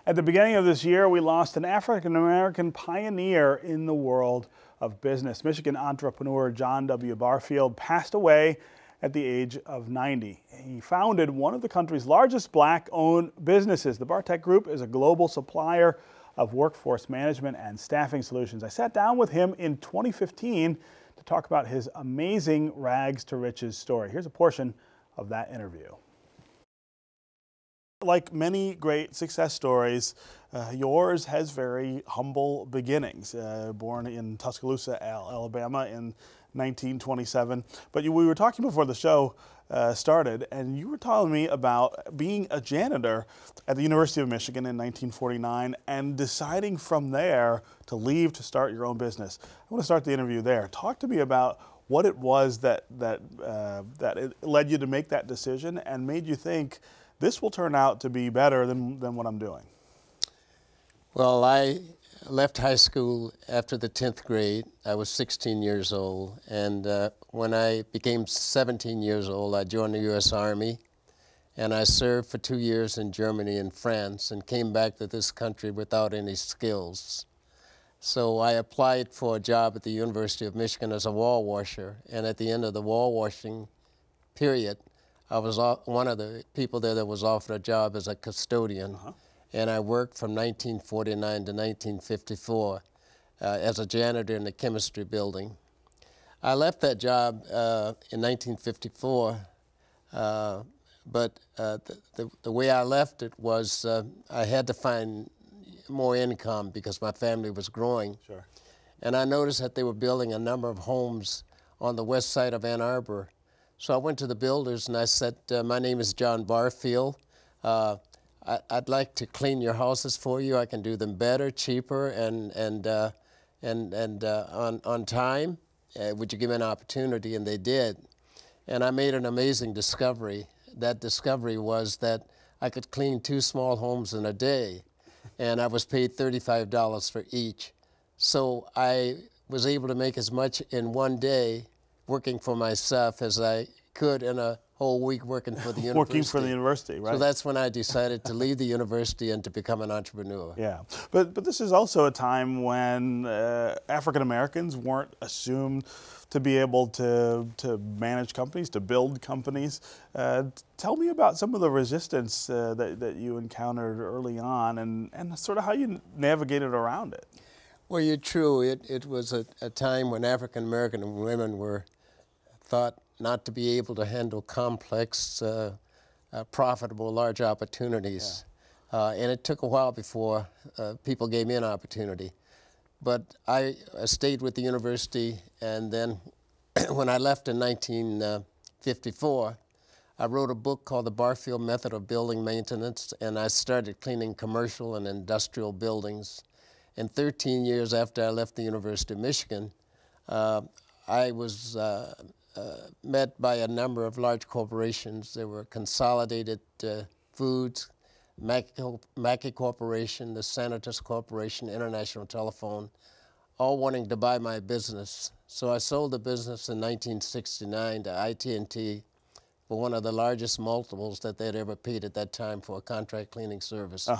At the beginning of this year, we lost an African-American pioneer in the world of business. Michigan entrepreneur John W. Barfield passed away at the age of 90. He founded one of the country's largest black-owned businesses. The Barfield Group is a global supplier of workforce management and staffing solutions. I sat down with him in 2015 to talk about his amazing rags to riches story. Here's a portion of that interview. Like many great success stories, yours has very humble beginnings. Born in Tuscaloosa, Alabama in 1927. But we were talking before the show started, and you were telling me about being a janitor at the University of Michigan in 1949 and deciding from there to leave to start your own business. I want to start the interview there. Talk to me about what it was that it led you to make that decision and made you think, this will turn out to be better than what I'm doing. Well, I left high school after the 10th grade. I was 16 years old, and when I became 17 years old, I joined the U.S. Army, and I served for 2 years in Germany and France and came back to this country without any skills. So I applied for a job at the University of Michigan as a wall washer, and at the end of the wall washing period, I was one of the people there that was offered a job as a custodian, and I worked from 1949 to 1954 as a janitor in the chemistry building. I left that job in 1954, but the way I left it was I had to find more income because my family was growing. Sure. And I noticed that they were building a number of homes on the west side of Ann Arbor. So I went to the builders and I said, my name is John Barfield. I'd like to clean your houses for you. I can do them better, cheaper, and on time. Would you give me an opportunity? And they did. And I made an amazing discovery. That discovery was that I could clean 2 small homes in a day, and I was paid $35 for each. So I was able to make as much in one day working for myself as I could in a whole week working for the university. Working for the university, right? So that's when I decided to leave the university and to become an entrepreneur. Yeah, but this is also a time when African Americans weren't assumed to be able to manage companies, to build companies. Tell me about some of the resistance that you encountered early on and sort of how you navigated around it. Well, you're true. It was a time when African American women were thought not to be able to handle complex, profitable, large opportunities. Yeah. And it took a while before people gave me an opportunity. But I stayed with the university, and then when I left in 1954, I wrote a book called The Barfield Method of Building Maintenance, and I started cleaning commercial and industrial buildings. And 13 years after I left the University of Michigan, I was met by a number of large corporations. There were Consolidated Foods, Mackey Corporation, the Senators Corporation, International Telephone, all wanting to buy my business. So I sold the business in 1969 to IT&T for one of the largest multiples that they'd ever paid at that time for a contract cleaning service.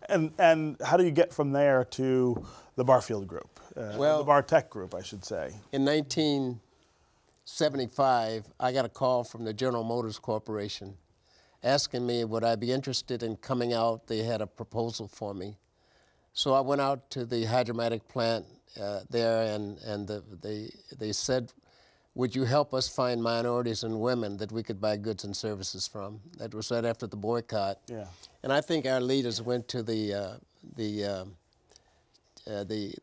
And how do you get from there to the Barfield Group, well, the Barfield Group, I should say? In 1975, I got a call from the General Motors Corporation asking me would I be interested in coming out. They had a proposal for me. So I went out to the hydromatic plant there, and they said, would you help us find minorities and women that we could buy goods and services from? That was right after the boycott. Yeah. And I think our leaders went to the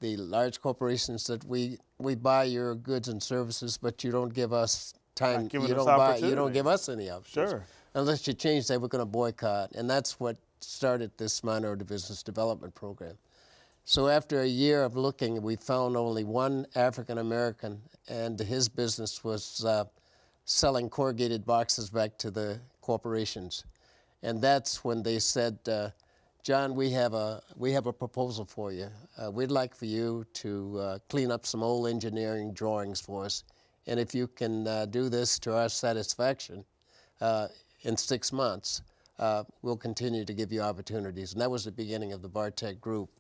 large corporations that we buy your goods and services, but you don't give us time. You don't give us any options. Sure. Unless you change that, we're going to boycott. And that's what started this minority business development program. So after a year of looking, we found only one African American, and his business was selling corrugated boxes back to the corporations. And that's when they said, John, we have a proposal for you. We'd like for you to clean up some old engineering drawings for us. And if you can do this to our satisfaction in 6 months, we'll continue to give you opportunities. And that was the beginning of the Bartech Group.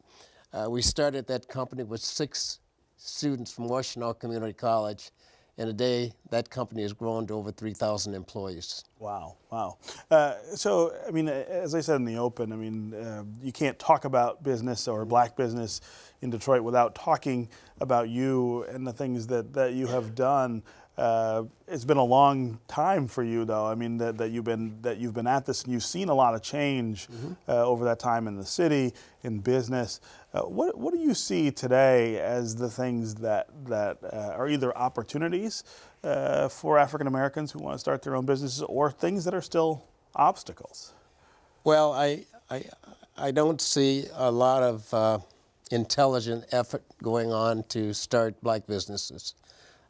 We started that company with 6 students from Washtenaw Community College. In a day, that company has grown to over 3,000 employees. Wow, wow. So, I mean, as I said in the open, I mean, you can't talk about business or black business in Detroit without talking about you and the things that you have done. It's been a long time for you, though. I mean, that you've been at this, and you've seen a lot of change over that time in the city, in business. What do you see today as the things that are either opportunities for African Americans who want to start their own businesses, or things that are still obstacles? Well, I don't see a lot of intelligent effort going on to start black businesses.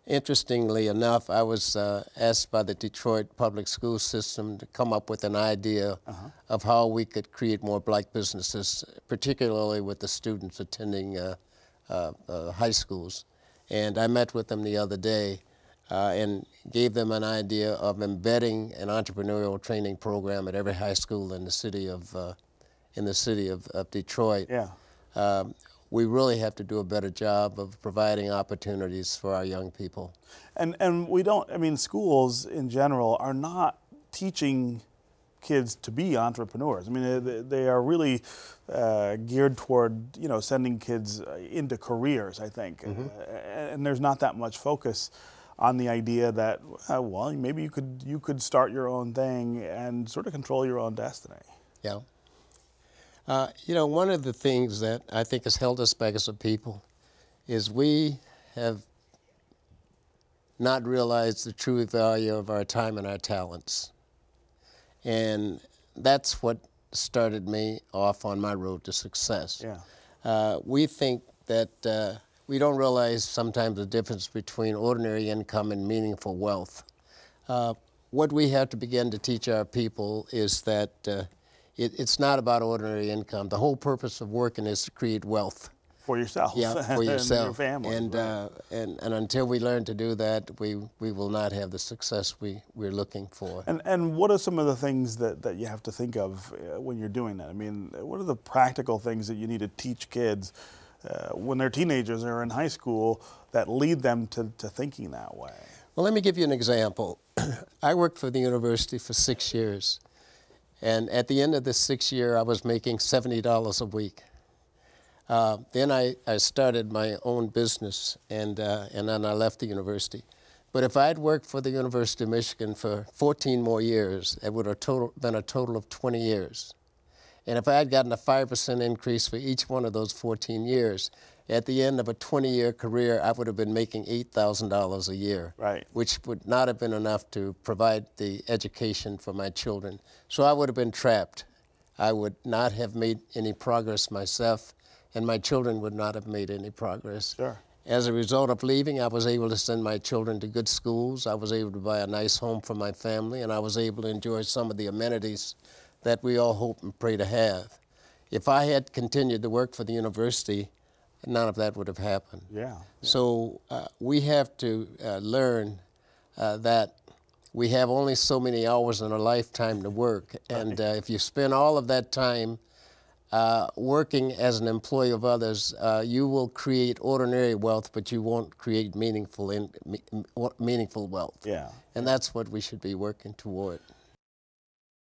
Interestingly enough, I was asked by the Detroit public school system to come up with an idea of how we could create more black businesses, particularly with the students attending high schools. And I met with them the other day and gave them an idea of embedding an entrepreneurial training program at every high school in the city of Detroit. Yeah. We really have to do a better job of providing opportunities for our young people. And we don't, I mean, schools in general are not teaching kids to be entrepreneurs. I mean, they are really geared toward, sending kids into careers, I think. And there's not that much focus on the idea that, well, maybe you could start your own thing and sort of control your own destiny. Yeah. One of the things that I think has held us back as a people is we have not realized the true value of our time and our talents. And that's what started me off on my road to success. Yeah. We think that we don't realize sometimes the difference between ordinary income and meaningful wealth. What we have to begin to teach our people is that it's not about ordinary income. The whole purpose of working is to create wealth. For yourself. Yeah, for yourself. And your family. And, right. and until we learn to do that, we will not have the success we're looking for. And what are some of the things that you have to think of when you're doing that? I mean, what are the practical things that you need to teach kids when they're teenagers or in high school that lead them to thinking that way? Well, let me give you an example. I worked for the university for 6 years. And at the end of the 6th year, I was making $70 a week. Then I started my own business, and then I left the university. But if I'd worked for the University of Michigan for 14 more years, it would have been a total of 20 years. And if I had gotten a 5% increase for each one of those 14 years, at the end of a 20-year career, I would have been making $8,000 a year, right, which would not have been enough to provide the education for my children. So I would have been trapped. I would not have made any progress myself, and my children would not have made any progress. Sure. As a result of leaving, I was able to send my children to good schools. I was able to buy a nice home for my family, and I was able to enjoy some of the amenities that we all hope and pray to have. If I had continued to work for the university, none of that would have happened. Yeah. So we have to learn that we have only so many hours in a lifetime to work. And if you spend all of that time working as an employee of others, you will create ordinary wealth, but you won't create meaningful wealth. Yeah. And that's what we should be working toward.